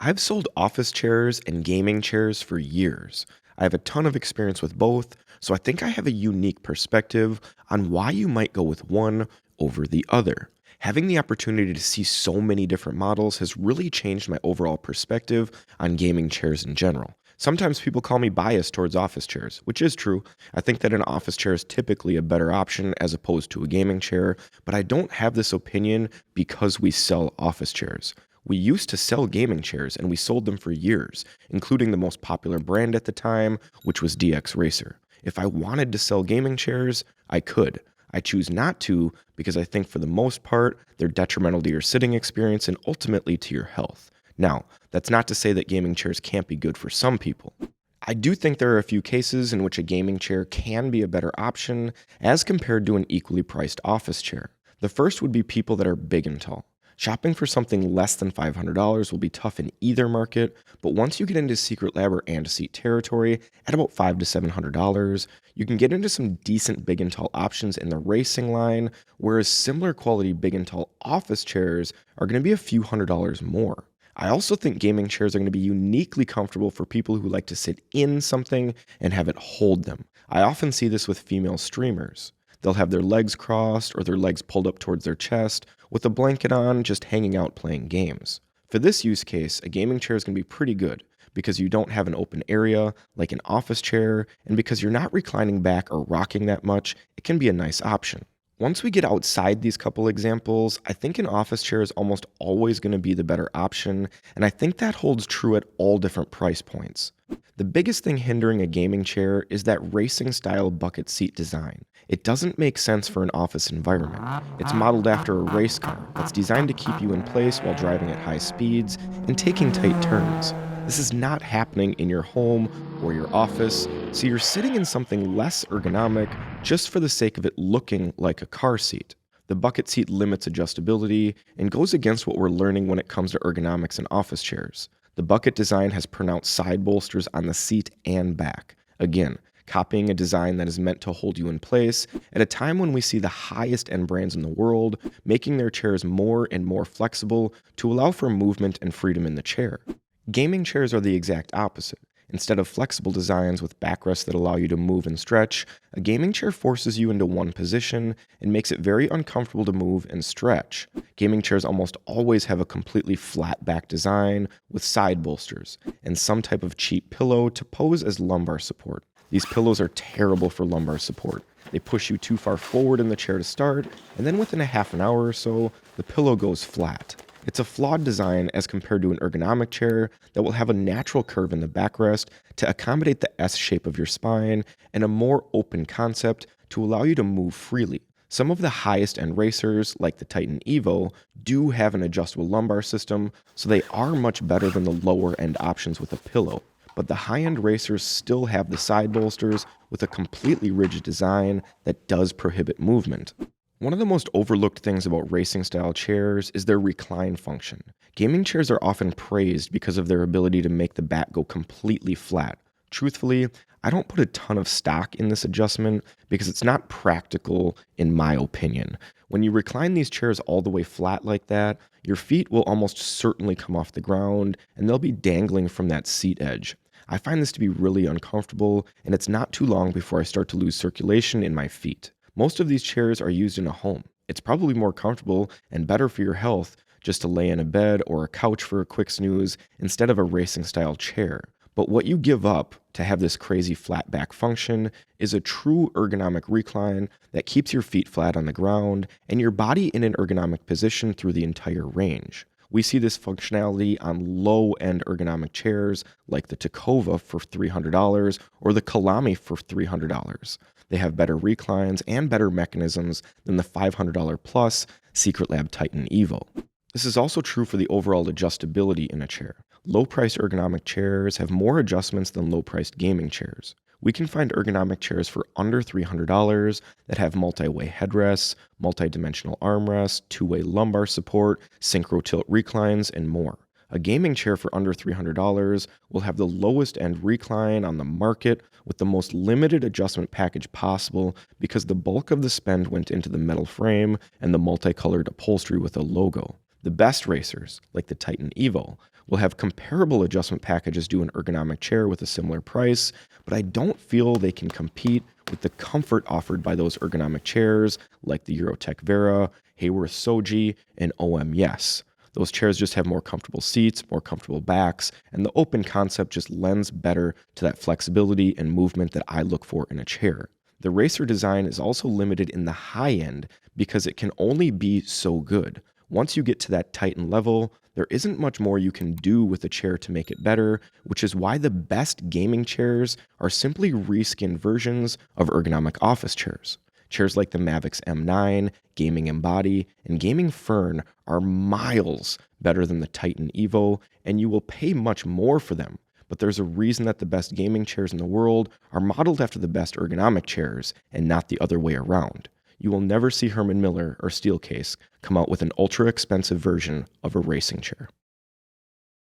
I've sold office chairs and gaming chairs for years. I have a ton of experience with both, so I think I have a unique perspective on why you might go with one over the other. Having the opportunity to see so many different models has really changed my overall perspective on gaming chairs in general. Sometimes people call me biased towards office chairs, which is true. I think that an office chair is typically a better option as opposed to a gaming chair, but I don't have this opinion because we sell office chairs. We used to sell gaming chairs and we sold them for years, including the most popular brand at the time, which was DX Racer. If I wanted to sell gaming chairs, I could. I choose not to because I think for the most part, they're detrimental to your sitting experience and ultimately to your health. Now, that's not to say that gaming chairs can't be good for some people. I do think there are a few cases in which a gaming chair can be a better option as compared to an equally priced office chair. The first would be people that are big and tall. Shopping for something less than $500 will be tough in either market, but once you get into Secret Lab or Antiseat territory at about $500 to $700, you can get into some decent big and tall options in the racing line, whereas similar quality big and tall office chairs are going to be a few $100s more. I also think gaming chairs are going to be uniquely comfortable for people who like to sit in something and have it hold them. I often see this with female streamers. They'll have their legs crossed or their legs pulled up towards their chest with a blanket on, just hanging out playing games. For this use case, a gaming chair is going to be pretty good because you don't have an open area like an office chair, and because you're not reclining back or rocking that much, it can be a nice option. Once we get outside these couple examples, I think an office chair is almost always going to be the better option, and I think that holds true at all different price points. The biggest thing hindering a gaming chair is that racing style bucket seat design. It doesn't make sense for an office environment. It's modeled after a race car that's designed to keep you in place while driving at high speeds and taking tight turns. This is not happening in your home or your office, so you're sitting in something less ergonomic just for the sake of it looking like a car seat. The bucket seat limits adjustability and goes against what we're learning when it comes to ergonomics in office chairs. The bucket design has pronounced side bolsters on the seat and back. Again, copying a design that is meant to hold you in place at a time when we see the highest end brands in the world making their chairs more and more flexible to allow for movement and freedom in the chair. Gaming chairs are the exact opposite. Instead of flexible designs with backrests that allow you to move and stretch, a gaming chair forces you into one position and makes it very uncomfortable to move and stretch. Gaming chairs almost always have a completely flat back design with side bolsters and some type of cheap pillow to pose as lumbar support. These pillows are terrible for lumbar support. They push you too far forward in the chair to start, and then within a half an hour or so, the pillow goes flat. It's a flawed design as compared to an ergonomic chair that will have a natural curve in the backrest to accommodate the S shape of your spine and a more open concept to allow you to move freely. Some of the highest end racers, like the Titan Evo, do have an adjustable lumbar system, so they are much better than the lower end options with a pillow. But the high-end racers still have the side bolsters with a completely rigid design that does prohibit movement. One of the most overlooked things about racing-style chairs is their recline function. Gaming chairs are often praised because of their ability to make the back go completely flat. Truthfully, I don't put a ton of stock in this adjustment because it's not practical in my opinion. When you recline these chairs all the way flat like that, your feet will almost certainly come off the ground and they'll be dangling from that seat edge. I find this to be really uncomfortable, and it's not too long before I start to lose circulation in my feet. Most of these chairs are used in a home. It's probably more comfortable and better for your health just to lay in a bed or a couch for a quick snooze instead of a racing style chair. But what you give up to have this crazy flat back function is a true ergonomic recline that keeps your feet flat on the ground and your body in an ergonomic position through the entire range. We see this functionality on low-end ergonomic chairs like the Tacova for $300 or the Kalami for $300. They have better reclines and better mechanisms than the $500 plus Secret Lab Titan Evo. This is also true for the overall adjustability in a chair. Low-priced ergonomic chairs have more adjustments than low-priced gaming chairs. We can find ergonomic chairs for under $300 that have multi-way headrests, multi-dimensional armrests, two-way lumbar support, synchro tilt reclines, and more. A gaming chair for under $300 will have the lowest end recline on the market with the most limited adjustment package possible because the bulk of the spend went into the metal frame and the multicolored upholstery with a logo. The best racers, like the Titan Evo, will have comparable adjustment packages to an ergonomic chair with a similar price, but I don't feel they can compete with the comfort offered by those ergonomic chairs like the Eurotech Vera, Hayworth Soji, and OM Yes. Those chairs just have more comfortable seats, more comfortable backs, and the open concept just lends better to that flexibility and movement that I look for in a chair. The Racer design is also limited in the high end because it can only be so good. Once you get to that Titan level, there isn't much more you can do with the chair to make it better, which is why the best gaming chairs are simply reskinned versions of ergonomic office chairs. Chairs like the Mavix M9, Gaming Embody, and Gaming Fern are miles better than the Titan Evo, and you will pay much more for them. But there's a reason that the best gaming chairs in the world are modeled after the best ergonomic chairs and not the other way around. You will never see Herman Miller or Steelcase come out with an ultra expensive version of a racing chair.